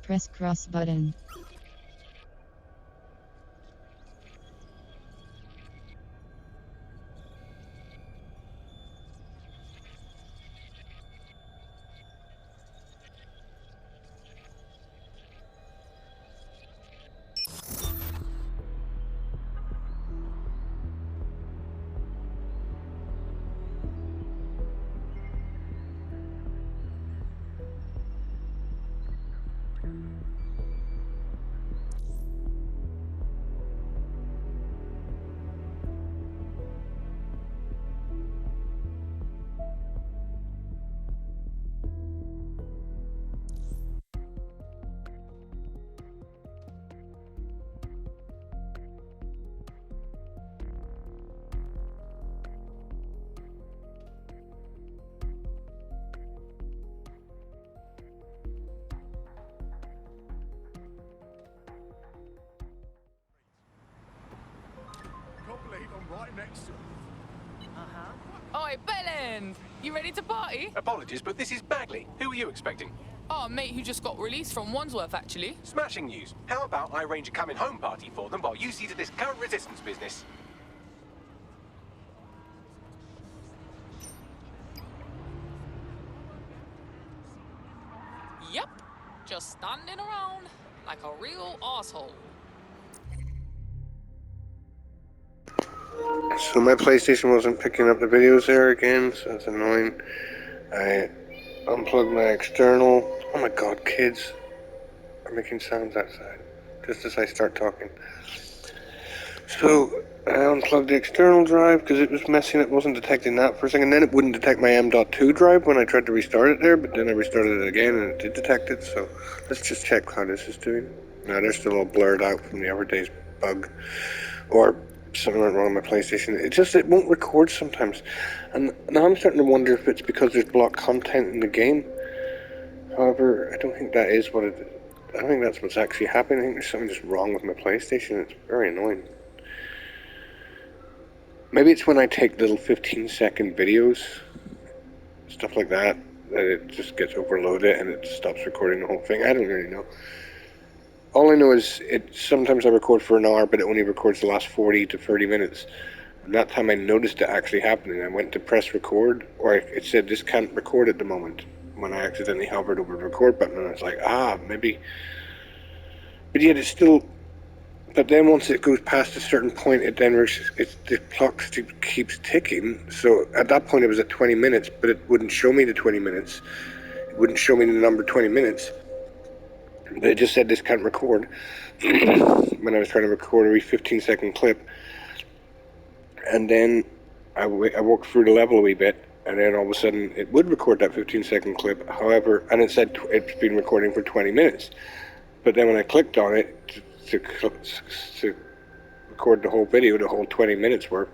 Press cross button. I'm right next to him. Oi, Bellend! You ready to party? Apologies, but this is Bagley. Who are you expecting? Oh, a mate who just got released from Wandsworth, actually. Smashing news. How about I arrange a coming home party for them while you see to this current resistance business? Yep. Just standing around like a real asshole. So my PlayStation wasn't picking up the videos there again, so that's annoying. I unplugged my external. Oh my god, kids are making sounds outside just as I start talking. So I unplugged the external drive because it was messing. It wasn't detecting that for a second. Then it wouldn't detect my M.2 drive when I tried to restart it there, but then I restarted it again and it did detect it. So let's just check how this is doing. Now they're still all blurred out from the other day's bug, or something went wrong with my PlayStation. It won't record sometimes, and now I'm starting to wonder if it's because there's blocked content in the game. However, I don't think that is what it is. I don't think that's what's actually happening. I think there's something just wrong with my PlayStation. It's very annoying. Maybe it's when I take little 15-second videos, stuff like that, that it just gets overloaded and it stops recording the whole thing. I don't really know. All I know is sometimes I record for an hour, but it only records the last 40 to 30 minutes. And that time I noticed it actually happening. I went to press record, or it said this can't record at the moment when I accidentally hovered over the record button, and I was like, maybe. But yet it's still. But then once it goes past a certain point, the clock keeps ticking. So at that point it was at 20 minutes, but it wouldn't show me the 20 minutes. It wouldn't show me the number 20 minutes. It just said this can't record when I was trying to record a 15-second clip. And then I walked through the level a wee bit, and then all of a sudden it would record that 15-second clip. However, and it said it's been recording for 20 minutes. But then when I clicked on it to record the whole video, the whole 20 minutes worth,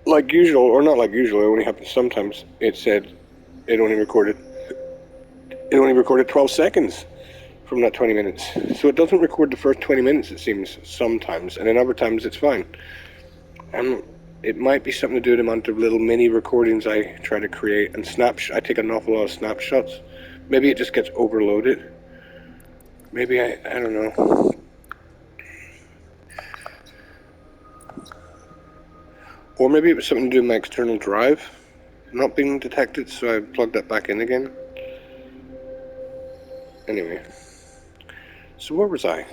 like usual, or not like usual, it only happens sometimes, it said it only recorded 12 seconds from that 20 minutes. So it doesn't record the first 20 minutes, it seems, sometimes, and then other times it's fine. And it might be something to do with the amount of little mini recordings I try to create, and I take an awful lot of snapshots. Maybe it just gets overloaded. Maybe I don't know. Or maybe it was something to do with my external drive not being detected, so I plugged that back in again. Anyway. So where was I?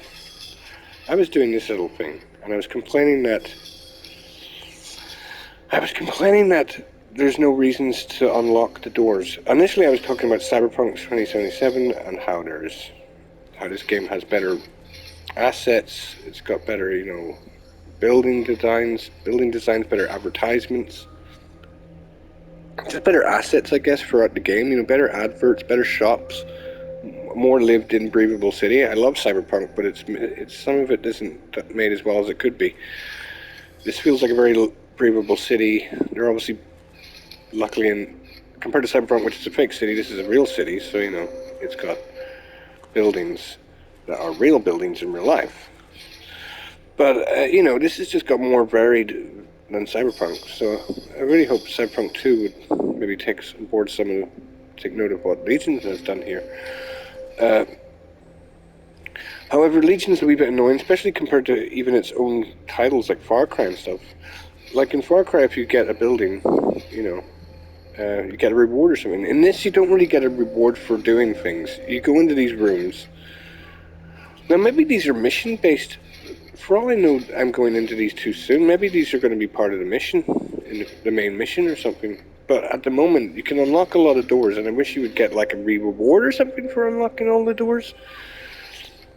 I was doing this little thing, and I was complaining that there's no reasons to unlock the doors. Initially I was talking about Cyberpunk 2077 and how this game has better assets, it's got better, building designs, better advertisements. Just better assets, I guess, throughout the game. Better adverts, better shops, more lived-in, breathable city. I love Cyberpunk, but it's some of it isn't made as well as it could be. This feels like a very breathable city. They're obviously, luckily, compared to Cyberpunk, which is a fake city, this is a real city. So it's got buildings that are real buildings in real life. But this has just got more varied than Cyberpunk, so I really hope Cyberpunk 2 would maybe take note of what Legion has done here. However, Legion's a wee bit annoying, especially compared to even its own titles like Far Cry and stuff. Like in Far Cry, if you get a building, you know, you get a reward or something. In this, you don't really get a reward for doing things. You go into these rooms. Now, maybe these are mission-based. For all I know, I'm going into these too soon. Maybe these are going to be part of the mission, in the main mission or something. But at the moment, you can unlock a lot of doors, and I wish you would get like a reward or something for unlocking all the doors.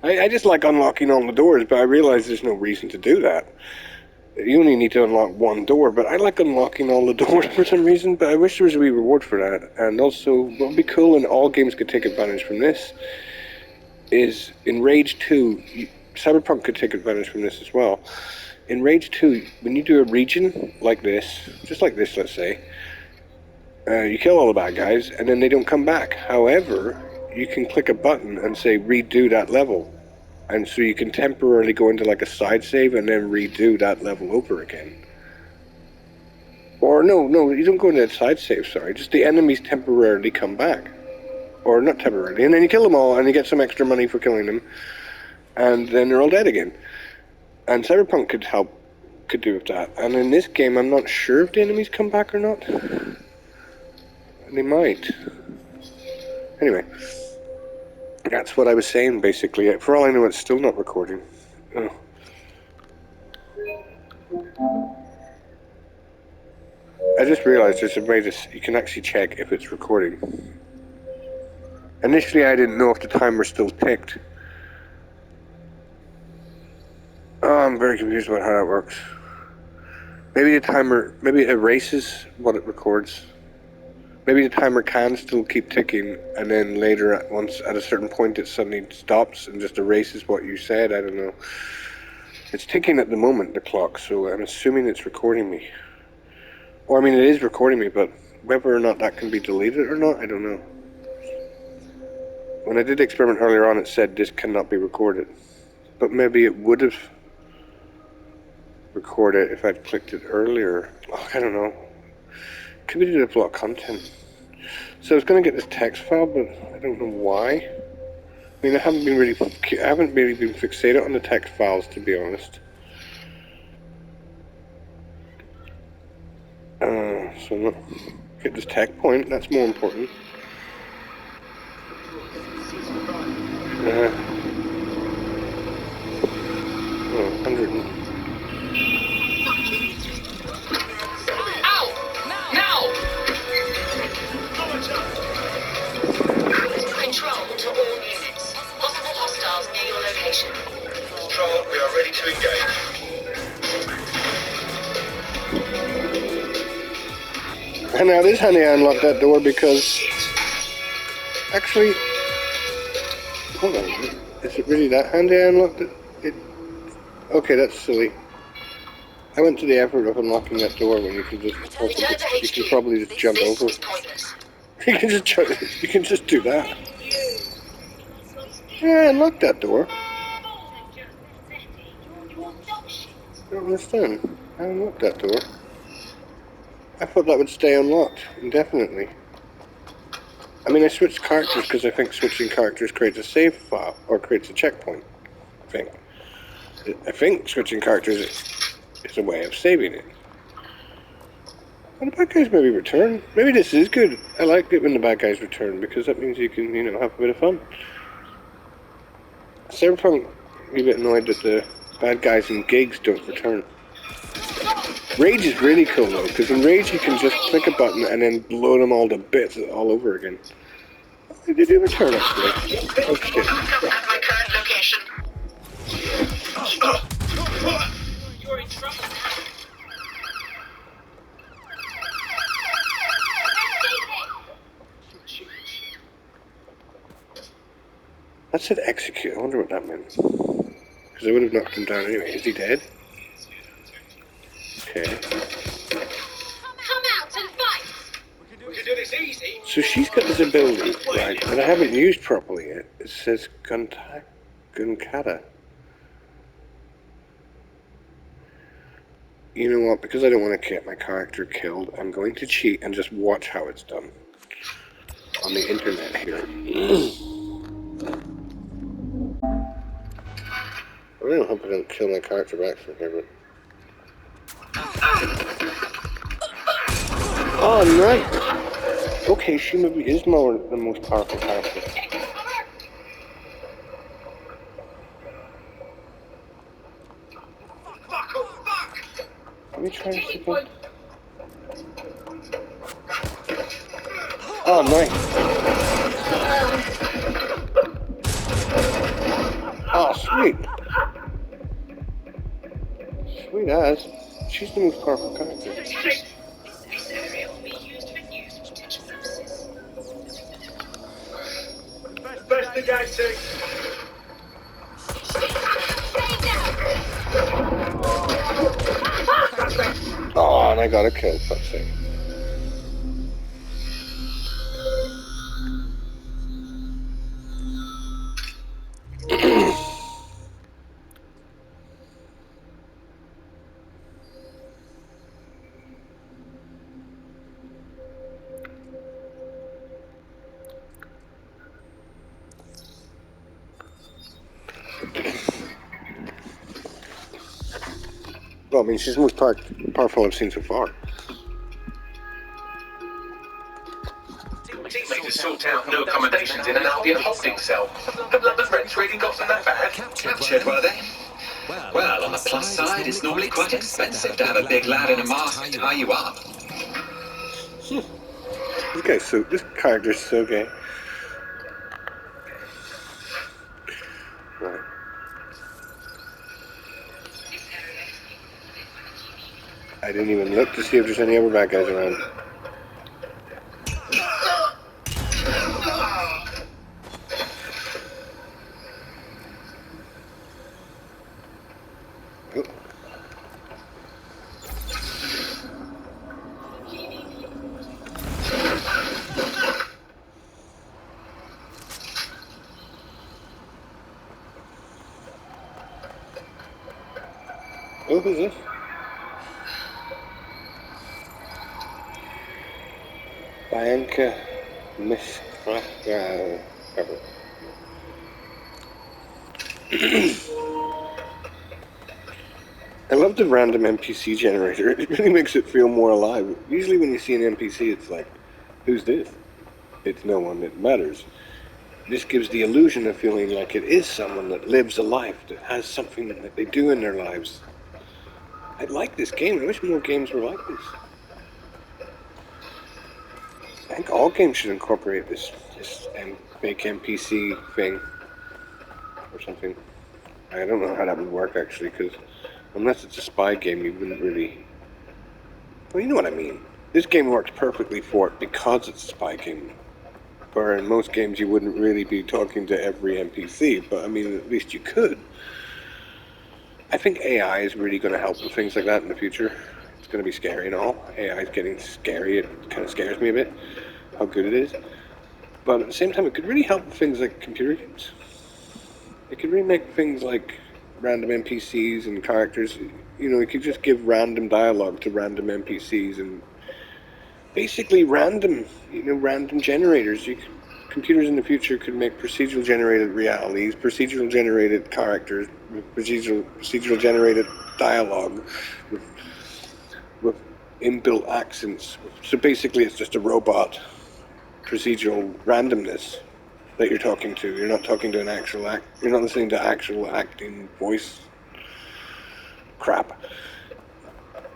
I just like unlocking all the doors, but I realize there's no reason to do that. You only need to unlock one door, but I like unlocking all the doors for some reason, but I wish there was a wee reward for that. And also, what would be cool, and all games could take advantage from this, is in Rage 2, Cyberpunk could take advantage from this as well. In Rage 2, when you do a region like this, just like this, let's say, you kill all the bad guys, and then they don't come back. However, you can click a button and say redo that level. And so you can temporarily go into like a side save and then redo that level over again. Or no, you don't go into a side save, sorry. Just the enemies temporarily come back. Or not temporarily. And then you kill them all and you get some extra money for killing them. And then they're all dead again. And Cyberpunk could do with that. And in this game, I'm not sure if the enemies come back or not. They might. Anyway. That's what I was saying, basically. For all I know, it's still not recording. Oh. I just realized there's a way you can actually check if it's recording. Initially, I didn't know if the timer still ticked. Oh, I'm very confused about how that works. Maybe the timer, maybe it erases what it records. Maybe the timer can still keep ticking, and then later, at a certain point, it suddenly stops and just erases what you said. I don't know. It's ticking at the moment, the clock, so I'm assuming it's recording me. Or, I mean, it is recording me, but whether or not that can be deleted or not, I don't know. When I did the experiment earlier on, it said this cannot be recorded. But maybe it would have recorded if I'd clicked it earlier. Oh, I don't know. Could be to block content. So I was going to get this text file, but I don't know why. I mean, I haven't really been fixated on the text files, to be honest. So no, get this tech point. That's more important. Oh, 100. Control to all units. Possible hostiles near your location. Control, we are ready to engage. And now this honey, I unlocked that door because... Actually... Hold on. Is it really that handy I unlocked it? Okay, that's silly. I went to the effort of unlocking that door when you can just open it. You can probably just jump over. You can just do that. Yeah, I unlocked that door. I don't understand. I unlocked that door. I thought that would stay unlocked indefinitely. I mean, I switched characters because I think switching characters creates a save file, or creates a checkpoint. I think switching characters is a way of saving it. And the bad guys maybe return. Maybe this is good. I like it when the bad guys return, because that means you can, you know, have a bit of fun. Cyberpunk, I'm a bit annoyed that the bad guys in gigs don't return. Rage is really cool though, because in Rage you can just click a button and then blow them all to bits all over again. They do return actually. Oh shit. My current location. You're in trouble. That said execute. I wonder what that meant. Because I would have knocked him down anyway. Is he dead? Okay. Come out and fight! We can do this easy. So she's got this ability, right, that I haven't used properly yet. It says Gunkata. You know what? Because I don't want to get my character killed, I'm going to cheat and just watch how it's done. On the internet here. hope I don't kill my character back from here, but... Oh, nice! Okay, she maybe is the most powerful character. Let me try and see if I... Oh, nice! Oh, sweet! Sweet as. She's the most powerful character. This area will be used for news potential purposes. Investigating. Oh, and I got a kill, fuck's sake. Well, I mean, she's the most powerful I've seen so far. Teammates sort out new accommodations in an Albion holding cell. Have London rents really gotten that bad? Captured, were they? Well, on the plus side, it's normally quite expensive to have a big lad in a mask to tie you up. Okay, so this character's so gay. Right. I didn't even look to see if there's any other bad guys around. Oh. Oh, who's this? Bianca Miss whatever. I love the random NPC generator. It really makes it feel more alive. Usually when you see an NPC, it's like, who's this? It's no one that matters. This gives the illusion of feeling like it is someone that lives a life, that has something that they do in their lives. I like this game. I wish more games were like this. I think all games should incorporate this fake NPC thing or something. I don't know how that would work actually, because unless it's a spy game, you wouldn't really. Well, you know what I mean. This game works perfectly for it because it's a spy game. Where in most games you wouldn't really be talking to every NPC, but I mean, at least you could. I think AI is really going to help with things like that in the future. It's going to be scary and all. AI is getting scary. It kind of scares me a bit, how good it is. But at the same time, it could really help with things like computer games. It could really make things like random NPCs and characters. You know, it could just give random dialogue to random NPCs and basically random generators. Computers in the future could make procedural generated realities, procedural generated characters, procedural generated dialogue with inbuilt accents. So basically it's just a robot procedural randomness that you're talking to. You're not talking to an actual you're not listening to actual acting voice crap.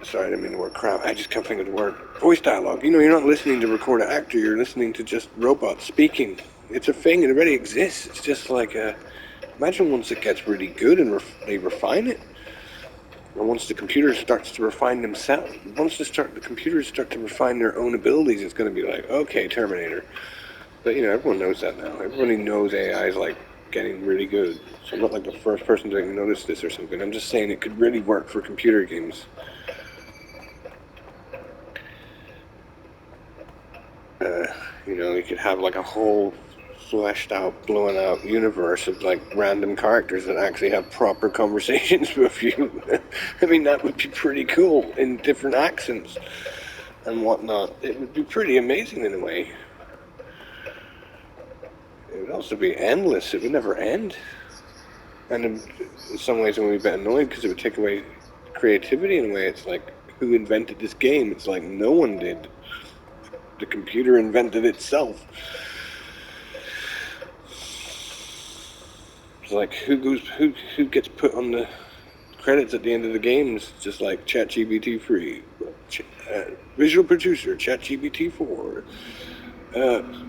Sorry, I didn't mean the word crap. I just can't think of the word. Voice dialogue. You know, you're not listening to record an actor. You're listening to just robots speaking. It's a thing. It already exists. It's just like imagine once it gets really good and they refine it. Or once the computer starts to refine themselves. Once the computers start to refine their own abilities, it's going to be like, okay, Terminator. But, you know, everyone knows that now. Everybody knows AI is, like, getting really good. So I'm not, like, the first person to notice this or something. I'm just saying it could really work for computer games. You know, you could have, like, a whole fleshed out, blown out universe of, like, random characters that actually have proper conversations with you. I mean, that would be pretty cool in different accents and whatnot. It would be pretty amazing in a way. It would also be endless. It would never end. And in some ways, I'm a bit annoyed because it would take away creativity in a way. It's like, who invented this game? It's like, no one did. The computer invented itself. It's like, who gets put on the credits at the end of the games? Just like ChatGPT 3, visual producer ChatGPT 4,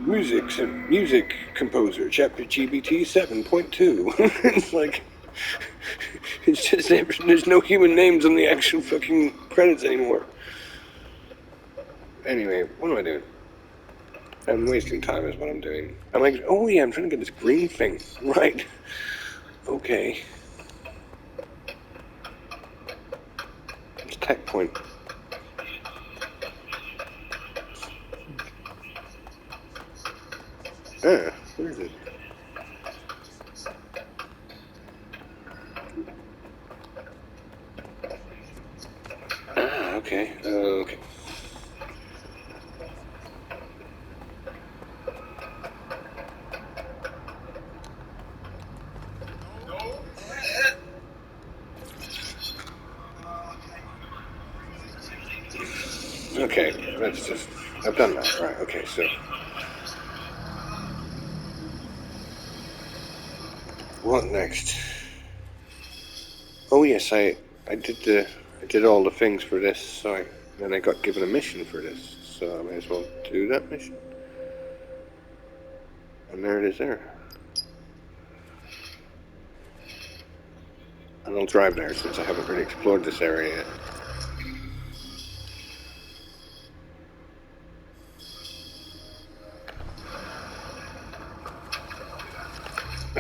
music composer ChatGPT 7.2. It's like, it's just there's no human names on the actual fucking credits anymore. Anyway, what am I doing? I'm wasting time is what I'm doing. I'm like, oh yeah, I'm trying to get this green thing. Right. Okay. It's tech point. Ah, where is it? Ah, okay. Okay. Okay, that's just, I've done that, right, okay, so. What next? Oh yes, I did all the things for this, so then I got given a mission for this, so I may as well do that mission. And there it is there. And I'll drive there since I haven't really explored this area yet.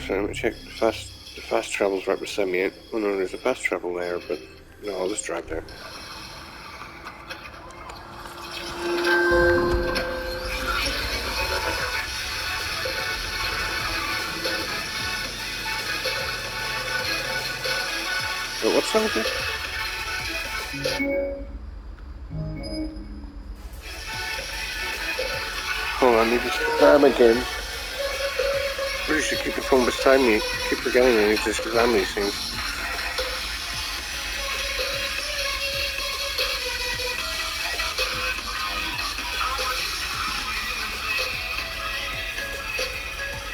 So let me check the fast travel's right beside me. Oh no, there's a fast travel there, but no, I'll just drive there. Oh, what's wrong with it? Hold on, you just grab again. You should keep the phone beside me. Keep forgetting I need to just examine these things.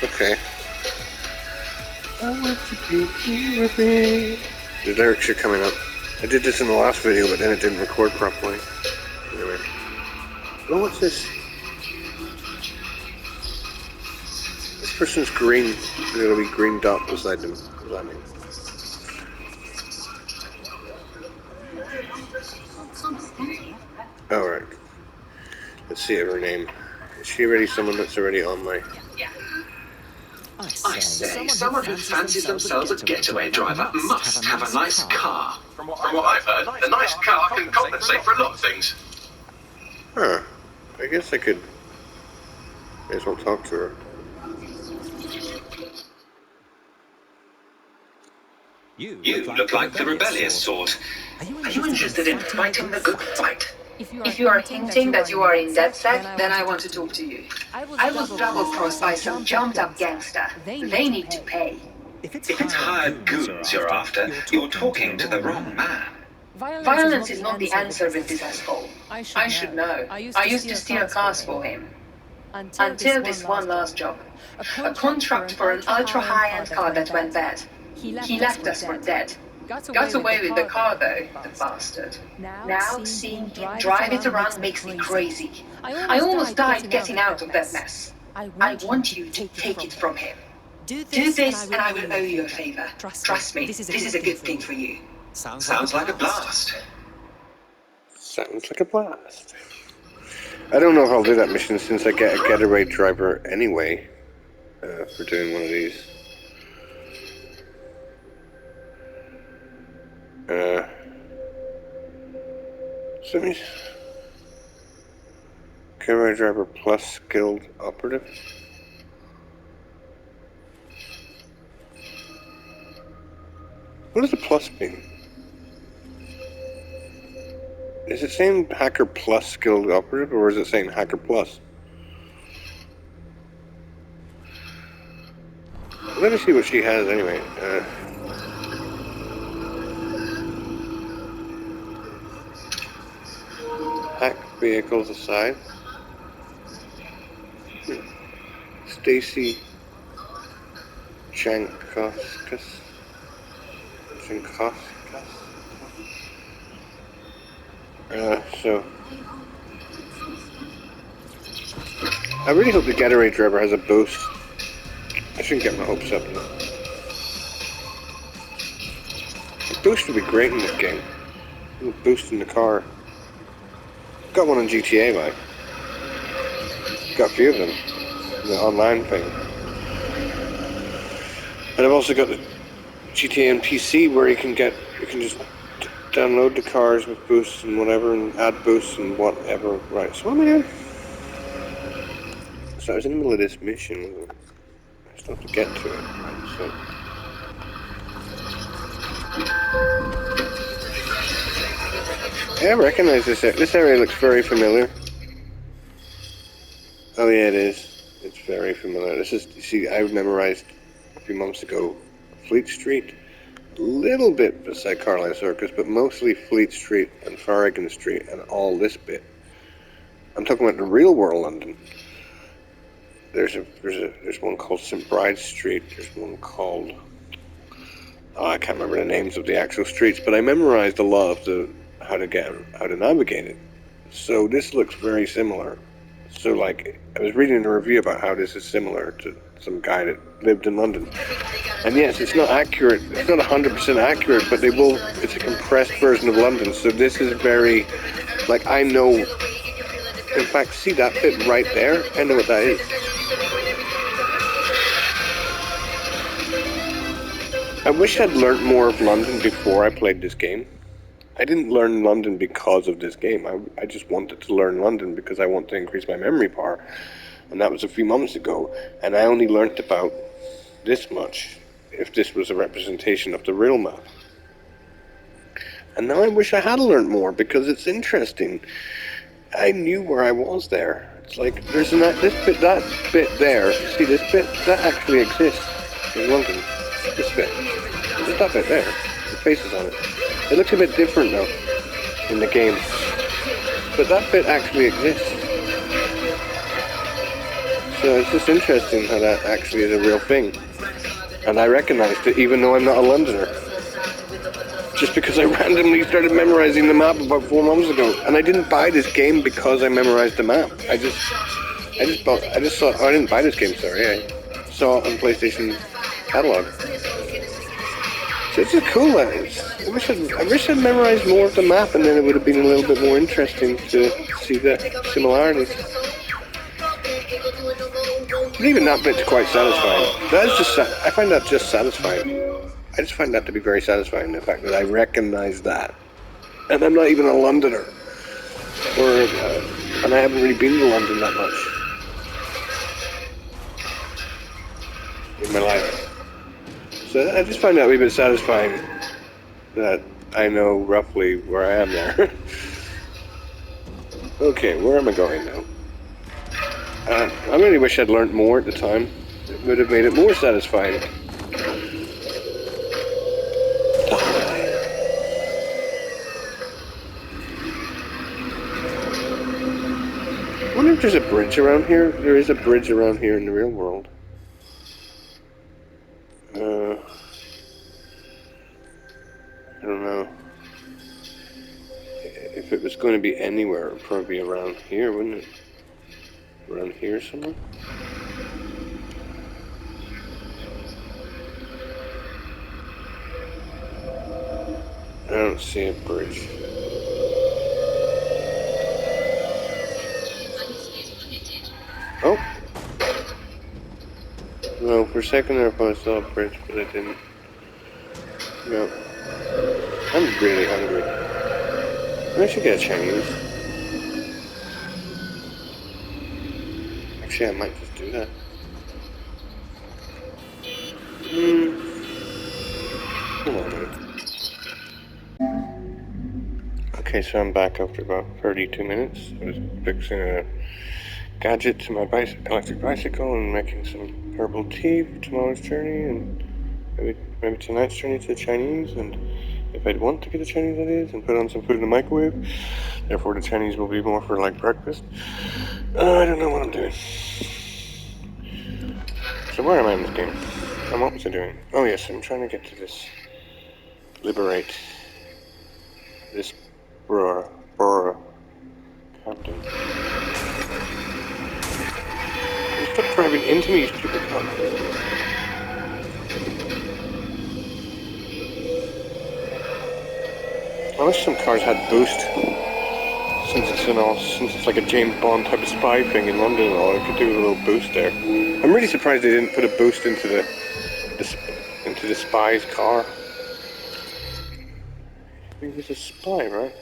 Okay. I want to be here with me. The lyrics are coming up. I did this in the last video, but then it didn't record properly. Anyway. Oh, what's this? This person's green. There's gonna be green dot beside them. What does that mean? Alright. Let's see her name. Is she already someone that's already on my... I say, someone who fancies themselves a getaway driver must have a nice car. From what I've heard, a nice car can compensate for a lot of things. Huh. I guess I could... may as well talk to her. You look like the rebellious sort. Are you interested in fighting the good fight? If you are hinting that you are in DedSec, then I want to talk to you. I was double-crossed by some jumped-up gangster. They need to pay. If it's hired goons you're after, you're talking to the wrong man. Violence is not the answer with this asshole. I should know. I used to steal cars for him. Until this one last job. A contract for an ultra-high-end car that went bad. He left us for dead. Got away with the car though, the bastard. Now seeing him drive it around makes me crazy. I almost died getting out of that mess. I want you to take it from him. Do this and I will owe you a favor. Trust me, this is a good thing for you. Sounds like a blast. Sounds like a blast. I don't know if I'll do that mission since I get a getaway driver anyway for doing one of these. So let me... Getaway driver plus skilled operative. What does the plus mean? Is it saying hacker plus skilled operative, or is it saying hacker plus? Let me see what she has anyway. Pack vehicles aside. Stacy Jankowskis. So I really hope the Getaway Driver has a boost. I shouldn't get my hopes up though. A boost would be great in this game. A boost in the car. Got one on GTA, like. Got a few of them. The online thing. And I've also got the GTA on PC where you can just download the cars with boosts and whatever and add boosts and whatever. Right, so what am I doing? So I was in the middle of this mission. I still have to get to it. Right, so. Yeah, I recognize this area. This area looks very familiar. Oh yeah, it is. It's very familiar. This is, you see, I memorized a few months ago Fleet Street. A little bit beside Carlisle Circus, but mostly Fleet Street and Farragon Street and all this bit. I'm talking about the real world London. There's one called St. Bride's Street. There's one called, oh, I can't remember the names of the actual streets, but I memorized a lot of the how to navigate it. So this looks very similar. So like, I was reading a review about how this is similar to some guy that lived in London. And yes, it's not accurate, it's not 100% accurate, but it's a compressed version of London. So this is very, like, I know, in fact, see that bit right there? I know what that is. I wish I'd learned more of London before I played this game. I didn't learn London because of this game. I just wanted to learn London because I want to increase my memory power. And that was a few months ago. And I only learnt about this much if this was a representation of the real map. And now I wish I had learnt more because it's interesting. I knew where I was there. It's like, there's that bit there. See this bit? That actually exists in London. This bit. There's that bit there. The faces on it. It looks a bit different though in the game, but that bit actually exists. So it's just interesting how that actually is a real thing, and I recognized it even though I'm not a Londoner. Just because I randomly started memorizing the map about 4 months ago, and I didn't buy this game because I memorized the map. I just saw. Oh, I didn't buy this game. Sorry, I saw it on PlayStation catalog. So it's just cool. I wish I'd memorized more of the map, and then it would have been a little bit more interesting to see the similarities. But even that bit's quite satisfying. I find that just satisfying. I just find that to be very satisfying, the fact that I recognize that. And I'm not even a Londoner. And I haven't really been to London that much in my life. So I just find that a wee bit satisfying that I know roughly where I am there. Okay, where am I going now? I really wish I'd learned more at the time. It would have made it more satisfying. I wonder if there's a bridge around here. There is a bridge around here in the real world. I don't know. If it was going to be anywhere, it would probably be around here, wouldn't it? Around here somewhere? I don't see a bridge. Oh! No, for a second there I thought I saw a bridge, but I didn't. No. I'm really hungry. I should get a Chinese. Actually, I might just do that. Hold on a minute. Okay, so I'm back after about 32 minutes. I was fixing a gadget to my electric bicycle and making some herbal tea for tomorrow's journey and maybe tonight's journey to the Chinese, and if I'd want to get a Chinese, that is, and put on some food in the microwave. Therefore, the Chinese will be more for like breakfast. I don't know what I'm doing. So where am I in this game? And what was I doing? Oh yes, I'm trying to get to this. Liberate this Bror Captain. Stop driving into me, you stupid cunt. I wish some cars had boost. Since it's like a James Bond type of spy thing in London and all, it could do a little boost there. I'm really surprised they didn't put a boost into the spy's car. He was a spy, right?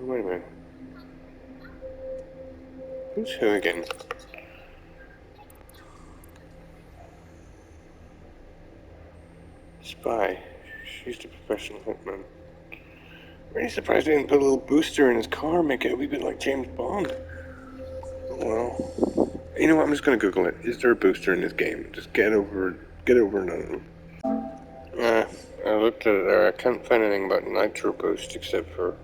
Wait a minute. Who's who again? Spy. She's the professional hitman. Really surprised they didn't put a little booster in his car, make it a wee bit like James Bond. Well, you know what? I'm just gonna Google it. Is there a booster in this game? Just get over and done. I looked at it there. I can't find anything about Nitro Boost except for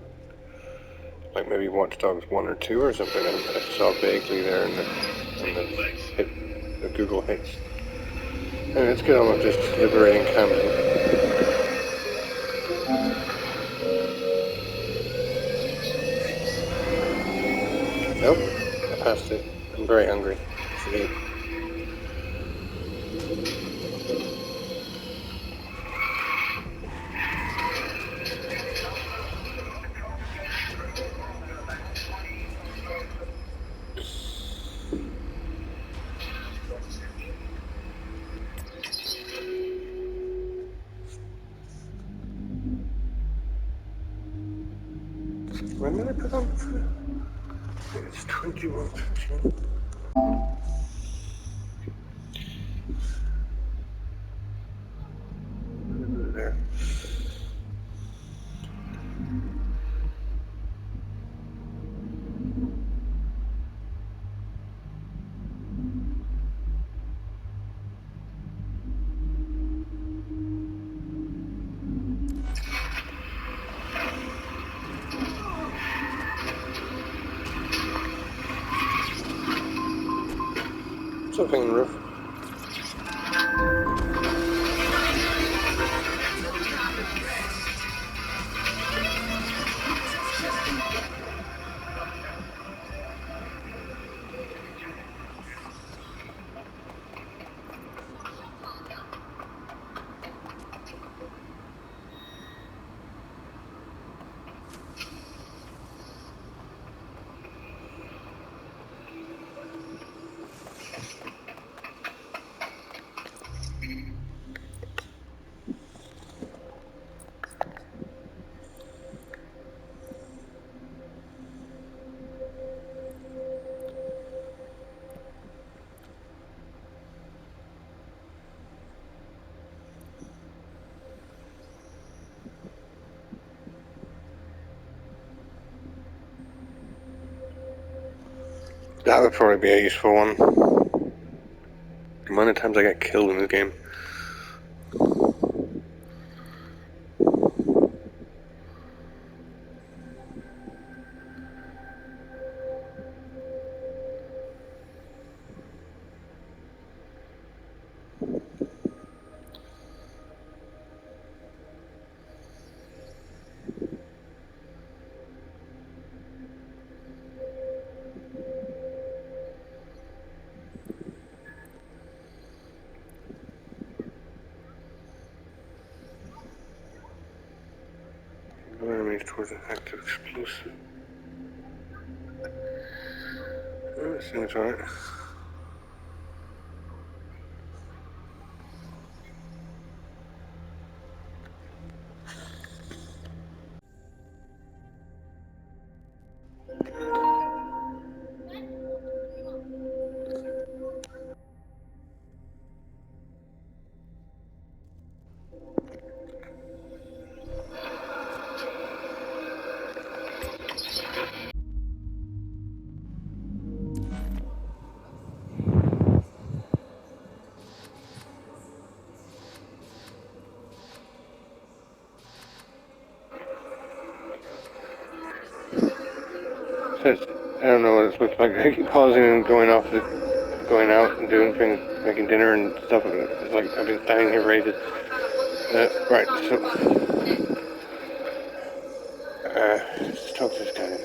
like maybe Watch Dogs 1 or 2 or something. I saw vaguely there in the Google hits. Anyway, let's get on with this liberating Camden. Nope, I passed it. I'm very hungry. I should eat. When did I put on the food? It's 21:15. There. Something on the roof. That would probably be a useful one. The amount of times I get killed in this game. Enemies towards an active explosive. Oh, that seems right. says, I don't know what it looks like. I keep pausing and going out and doing things, making dinner and stuff. It's like I've been standing here ready to... right, so... let's talk to this guy.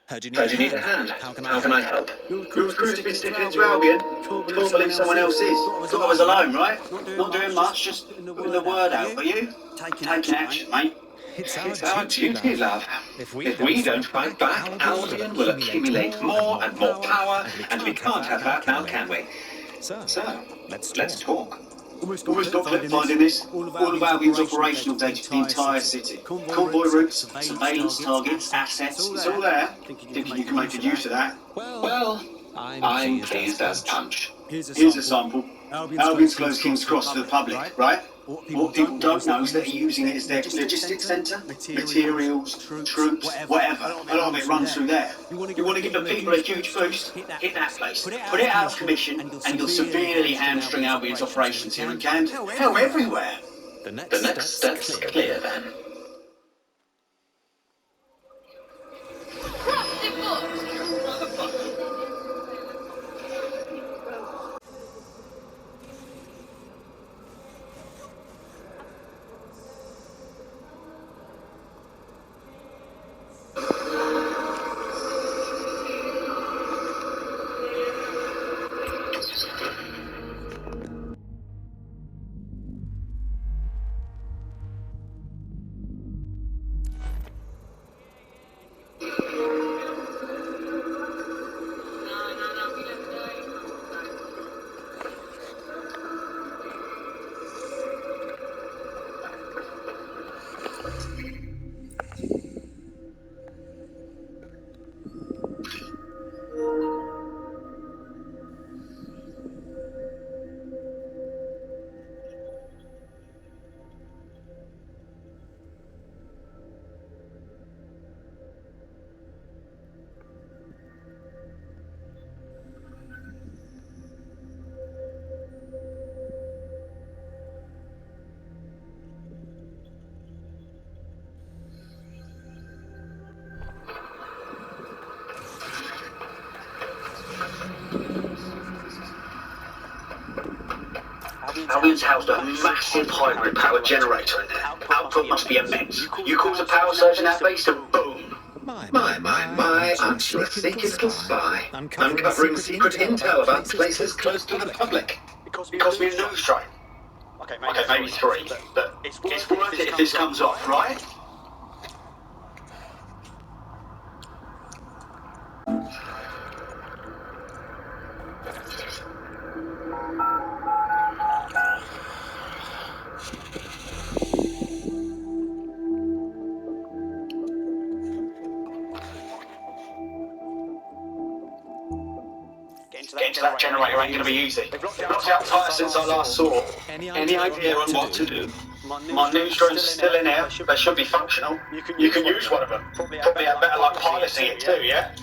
Heard you need a hand. How can I help? Your recruit's been sticking into Albion. Can't believe someone else is. Thought I was alone, right? Not doing much, just putting the word out. Are you? Taking action, mate. It's our duty, love. If we don't fight back, Albion will accumulate more and more power, and we can't have that now, can we? So, let's talk. Almost got clip finding this. All of Albion's operational data for the entire city. Convoy routes, surveillance targets, assets. It's all there. Thinking you can make good use of that. Well, I'm pleased as punch. Here's a sample. Albion's closed King's Cross to the public, right? What people don't know is that they're using it as their logistics centre, materials, troops, whatever. A lot of it runs through there. You want to give the people a huge boost? Hit that place. Put it out of commission, and you'll severely hamstring Albion's operations here in Kent. Hell, everywhere. The next step's clear then. Albion's housed a massive hybrid power generator in there. Output must be immense. You cause a power surge in that base and boom. My, aren't you a sneaky little spy? Uncovering secret intel about places close to the public. Because we're a news train. Okay, maybe three, but it's worth it if this comes off, right? Getting to that generator ain't going to be easy. They've locked it up tight since I last saw. Any idea on what to do? My news drone's still in here. They should be functional. You can use one of them. Probably have better luck piloting it too, yeah?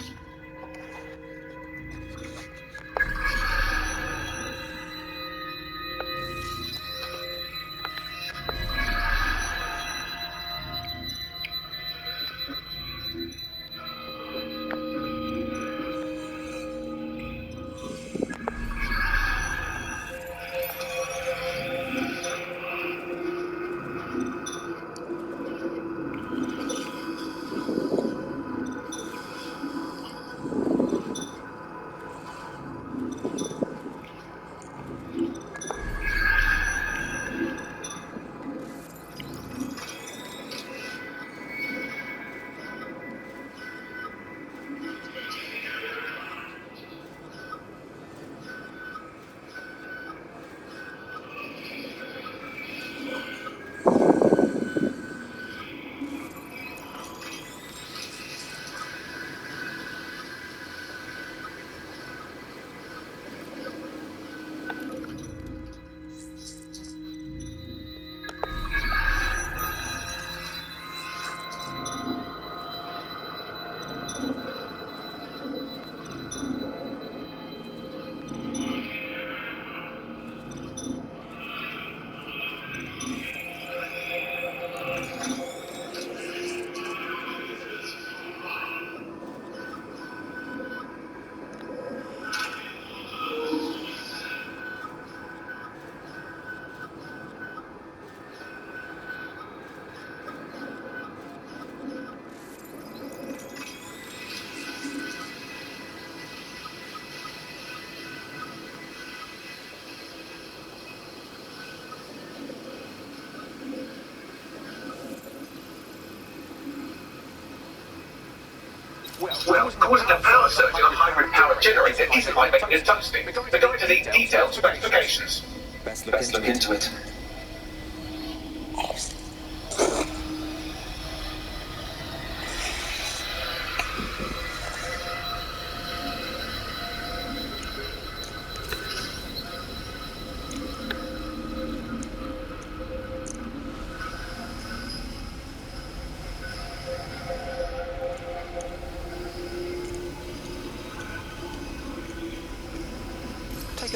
Well, causing a power surge in a hybrid power generator isn't my maintenance toasting. They're going to need detailed specifications. Best Look into it.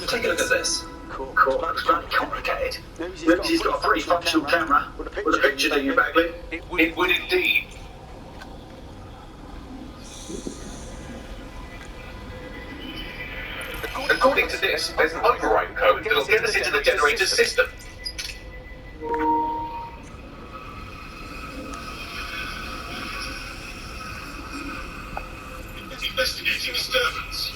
Take a look at this. Cool. Looks very complicated. Notice he's got a pretty functional camera. Would a picture do you, Bagley? It would indeed. According to this, there's an override code that'll get us into the generator's system. Investigating disturbance.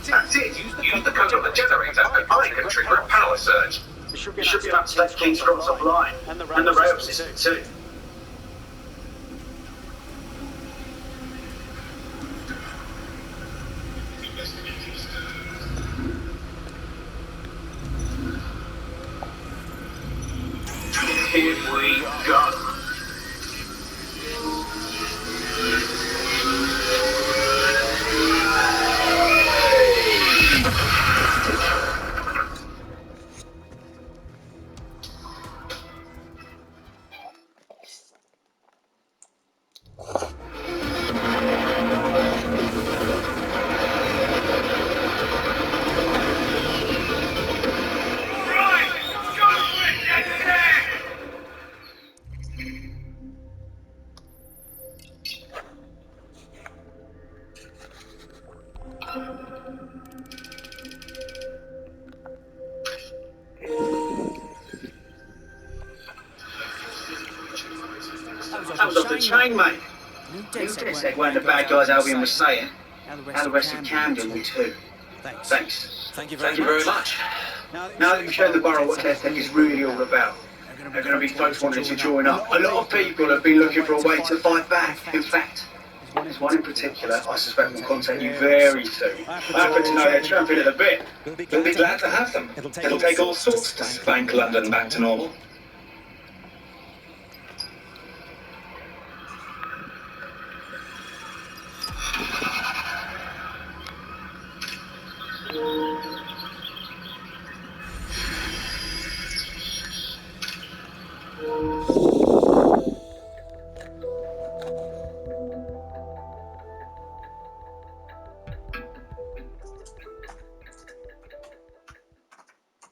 That's it. Use the code on the generator and I can trigger a power surge. You should be able to take King's Cross offline. And the rail system too. Here we go. That was off the chain, mate. New said one of the bad guys Albion was saying. How the rest of Camden will too. Thanks. Thank you very much. Now that you've shown the borough what Tech is really all about, there are going to be folks wanting to join up. A lot of people have been looking for a way to fight back. In fact, there's one in particular I suspect will contact you very soon. I happen to know they're tramping at the bit. We'll be glad to have them. It'll take all sorts to spank London back to normal.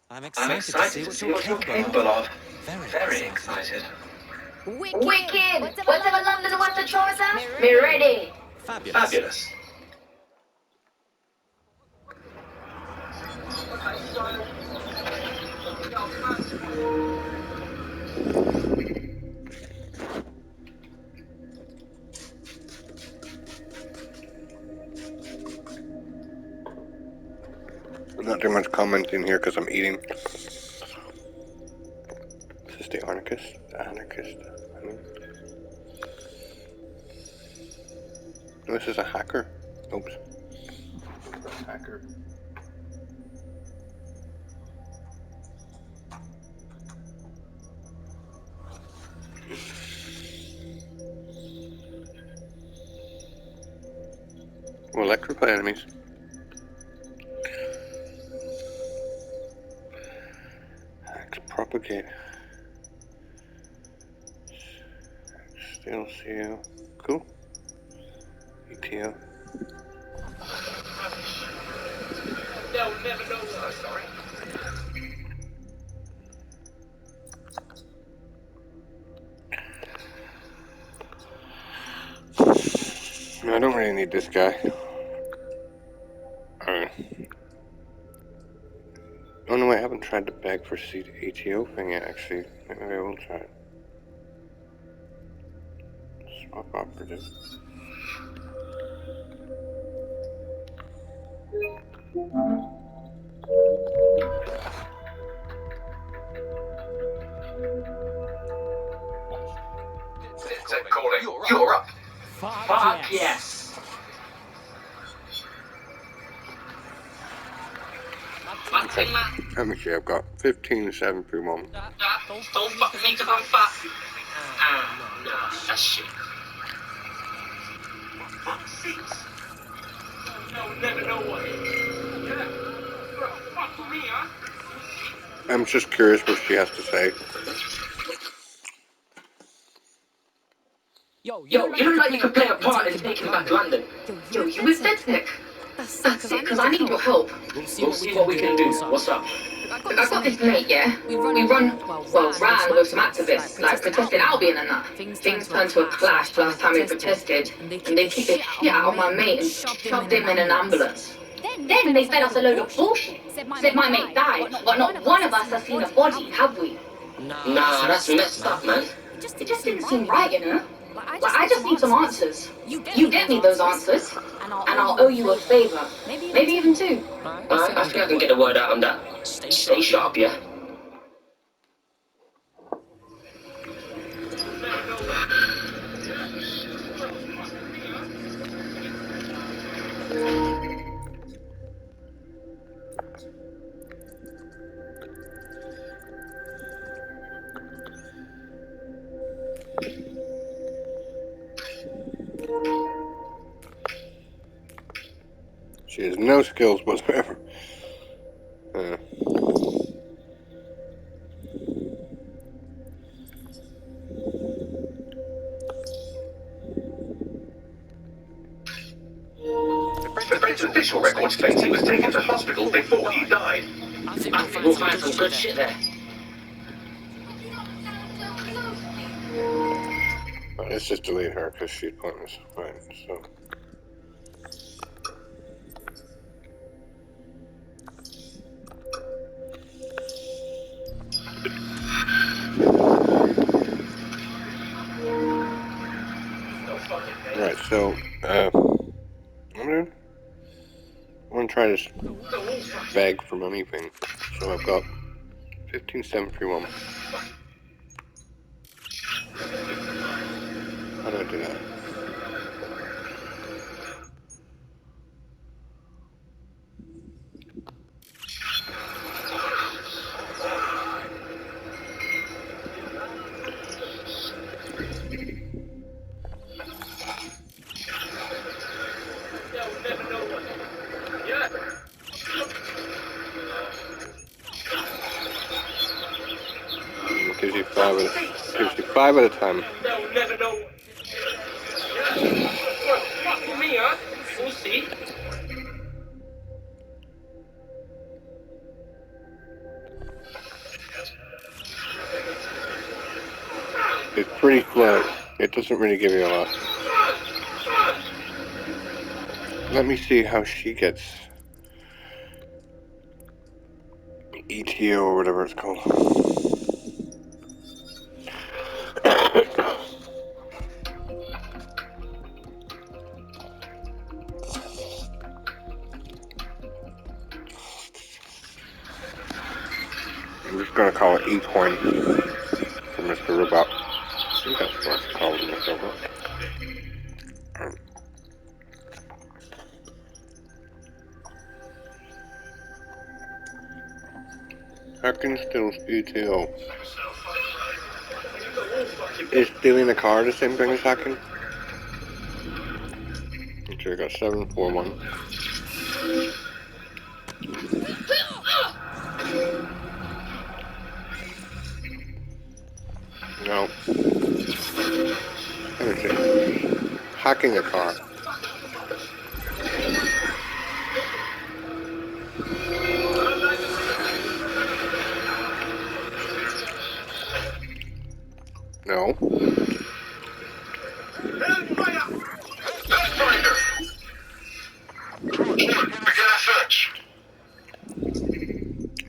I'm excited to see what you're capable of. Very excited. Wicked! Whatever London wants to throw us at, me ready! Fabulous. I'm not doing much commenting here because I'm eating. Is this the anarchist? No, this is a hacker. Oops. hacker. Well, electrify enemies. Propagate. Still CO. Cool. ETO. They'll never know what I'm sorry. No, I don't really need this guy. Oh no, I haven't tried to beg for ATO thing yet, actually. Maybe I will try it. Swap operative. Syntax calling. You're up. Fuck yes. Okay. Let me see, I've got 15.731. Don't fuck me because I'm fat. Nah, that's shit. They'll never know what it is. Yeah. Bro, fuck me, huh? I'm just curious what she has to say. Yo, You look like you could play a part in taking back London. Yo, you with Deadstick? That's it, because I need your help. We'll see what we can do. What's up? I've got this mate, yeah? We run, ran with some activists, like protesting Albion and that. Things turned to a clash last time we protested, and they kicked the shit out of my mate and shoved him in an ambulance. Then they fed us a load of bullshit. Said my mate died, but not one of us has seen a body, have we? Nah, that's messed up, man. It just didn't seem right, you know? Like, I just need some answers. You get me those answers, and I'll owe you a favor. Maybe even two. I think I can get a word out on that. Stay sharp, yeah? She has no skills whatsoever. The Prince official records claims he was taken to hospital before he died. I think we'll find some good shit there. Let's just delete her because she's pointless. Right, so. Right, so, I'm gonna try this bag for money thing. So I've got 15.731. How do I do that? Gives you five at a time. They'll never know. Fuck me, huh? We'll see. It's pretty slow. It doesn't really give you a lot. Let me see how she gets ETO or whatever it's called. I'm just gonna call it E-Coin for Mr. Robot. I think that's what it's called in this over. Hacking steals ETO. Is stealing a car the same thing as hacking? Okay, I got 741. No. Let me see. Hacking a car. No.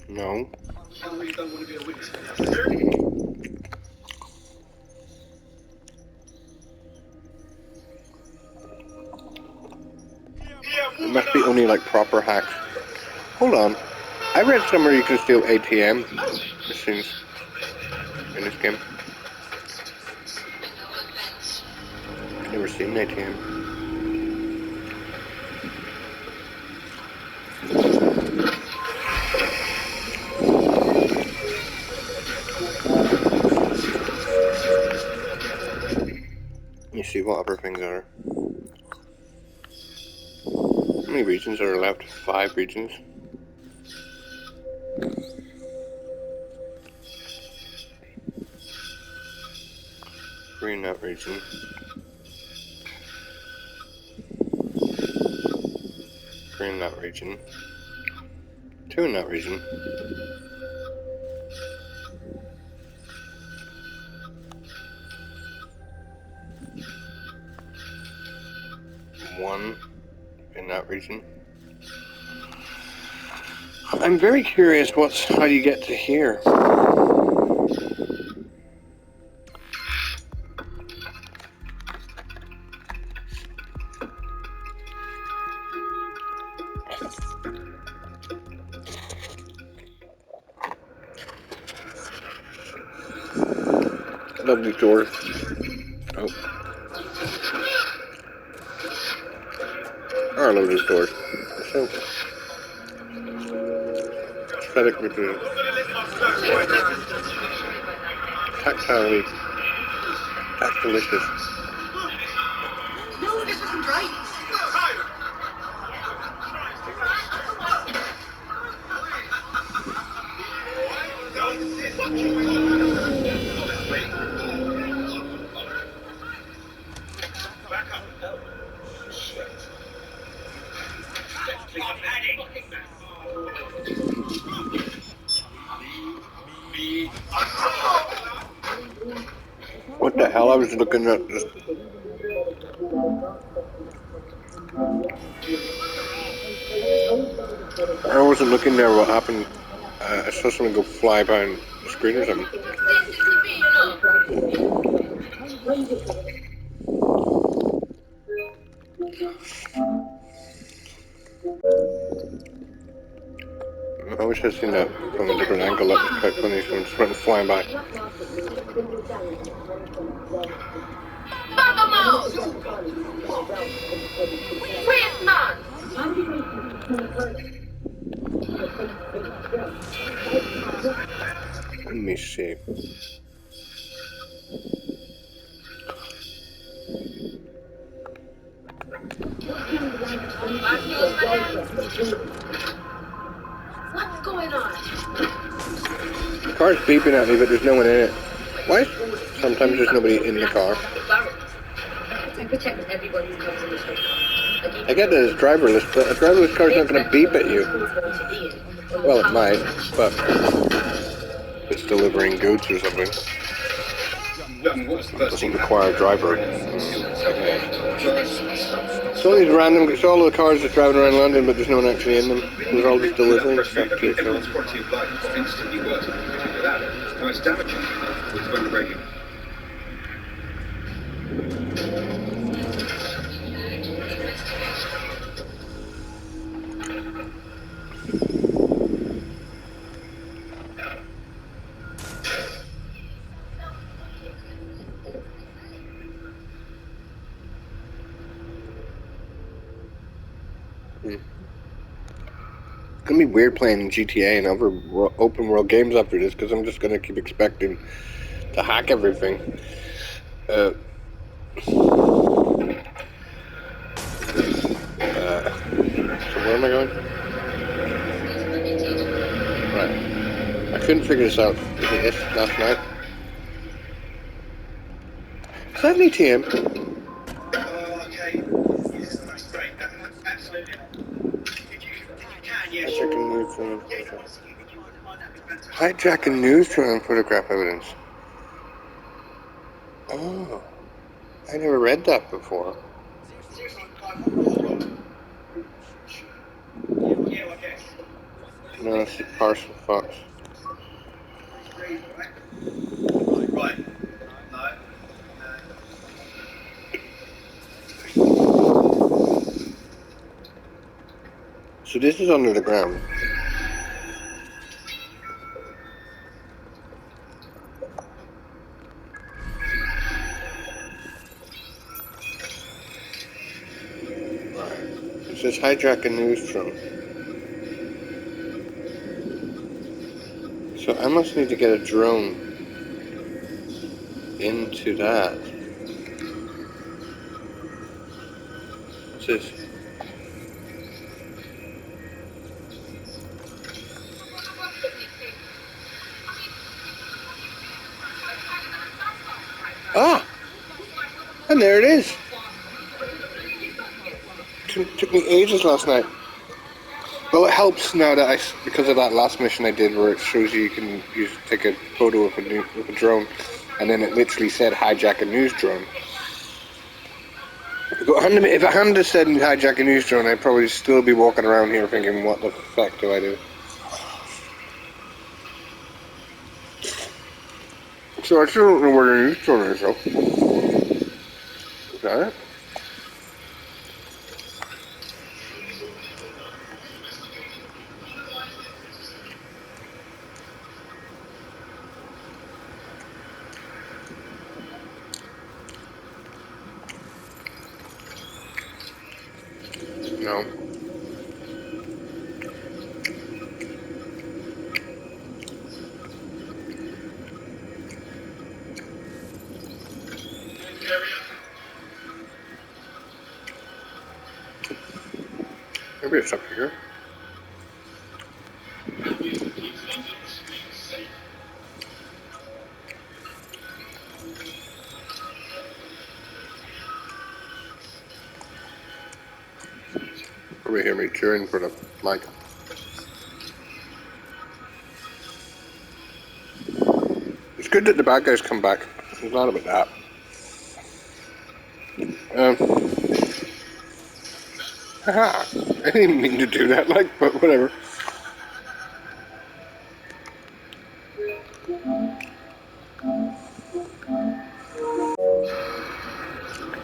No. It must be only like proper hacks. Hold on. I read somewhere you can steal ATM machines in this game. I've never seen an ATM. You see what other things are. How many regions are left? 5 regions. Three in that region. 3 in that region. 2 in that region. One in that region. I'm very curious how you get to here. Lovely doors. Oh. I love these doors. So aesthetically good. Tactilely. That's delicious. No, this isn't right. What the hell? I was looking at this. I wasn't looking there what happened. I saw someone go fly behind the screen or something. I wish I'd seen that from a different angle. That was quite funny. Someone's went flying by. Wait, man! Let me see. What's going on? The car's beeping at me, but there's no one in it. Why? Sometimes there's nobody in the car. I protect everybody who comes in this way. I get that it's driverless, but a driverless car's not going to beep at you. Well, it might, but it's delivering goods or something. It doesn't require a driver. So these random, it's all the cars that's driving around London, but there's no one actually in them. They're all just delivering stuff to each other. It's damaging. It's going to break it. gonna be weird playing GTA and other open world games after this, because I'm just gonna keep expecting to hack everything. So where am I going? Right. I couldn't figure this out last night. Is that an ATM? Okay. Yes, that's great. Absolutely. If you can, yes. Hijacking hijacking neutron and photograph evidence. Oh, I never read that before. Yeah, I guess. No, it's a parcel fox. Right. No. So this is under the ground. It says hijack a neutron. So I must need to get a drone into that. What's this? Ah! And there it is! Took me ages last night. Well, it helps now that because of that last mission I did where it shows you can take a photo of a drone, and then it literally said hijack a news drone. If I hadn't said hijack a news drone, I'd probably still be walking around here thinking, what the fuck do I do? So I still don't know where the news drone is, though. Is that it? No. Maybe it's up here. Probably hear me cheering for the mic. It's good that the bad guys come back. I'm glad about that. Haha. I didn't even mean to do that, but whatever.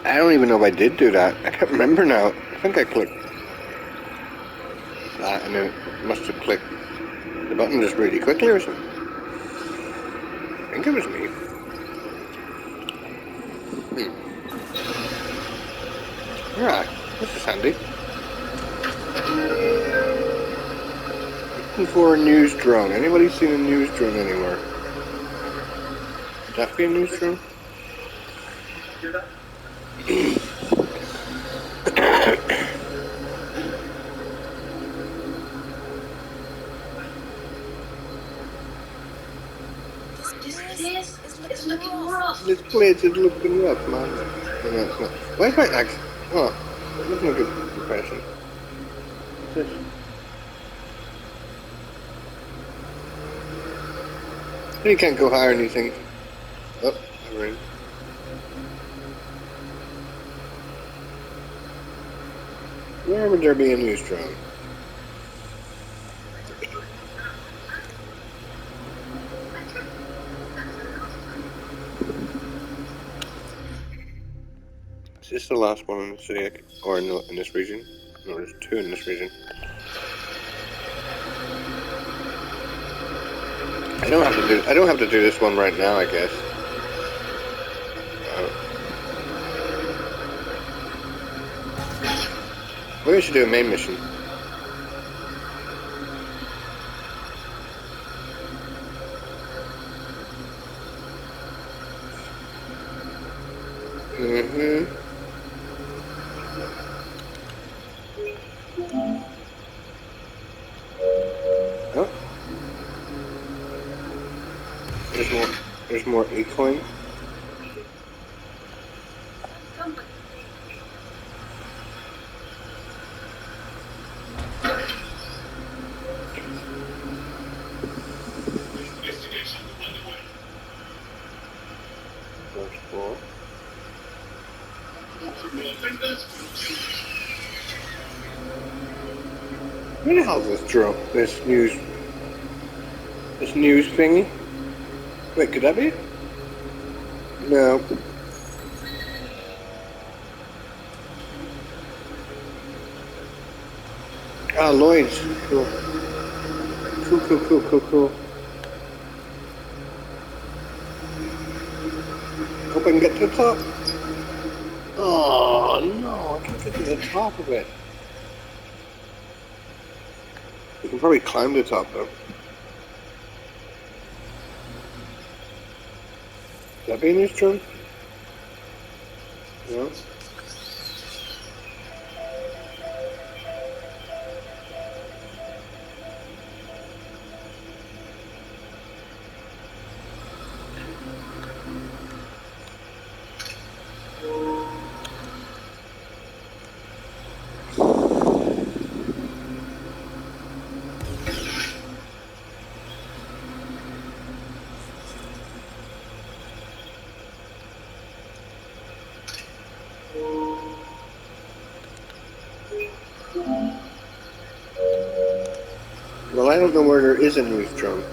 I don't even know if I did do that. I can't remember now. I think I clicked that and then it must have clicked the button just really quickly or something. I think it was me. Alright, this is handy. Looking for a news drone. Anybody seen a news drone anywhere? Would that be a news drone? This place is looking rough, man. No, it's not. Why is my accent? Oh, that's not a good impression. What's this? You can't go higher than you think. Oh, alright. Where would there be a news drone? Is this the last one in the city, or in this region? No, there's two in this region. I don't have to do this one right now, I guess. Maybe I should do a main mission. Mm-hmm. Oh. There's more Acoin. First floor. Where the hell is this drone? This news thingy? Wait, could that be it? No. Ah, Lloyd's. Cool. Cool. Hope I can get to the top. Oh, no, I can't get to the top of it. We can probably climb the top, though. Is that being used, John? No? Well, I don't know where there is a news drone.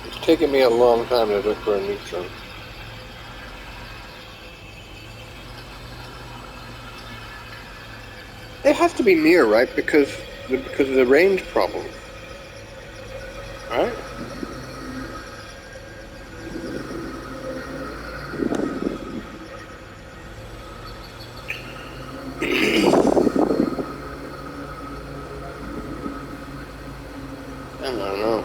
It's taken me a long time to look for a news drone. They have to be near, right? Because of the range problem. Right? I don't know.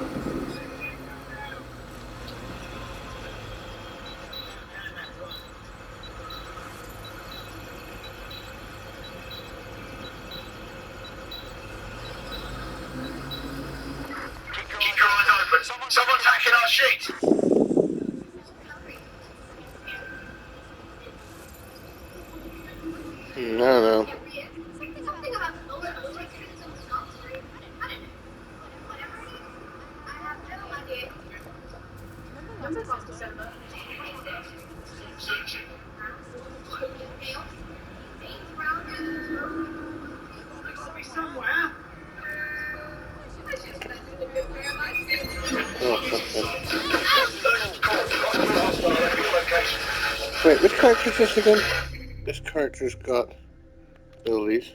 Keep your eyes open. Someone's hacking our sheet. I don't know. Wait, which character is this again? This character's got abilities.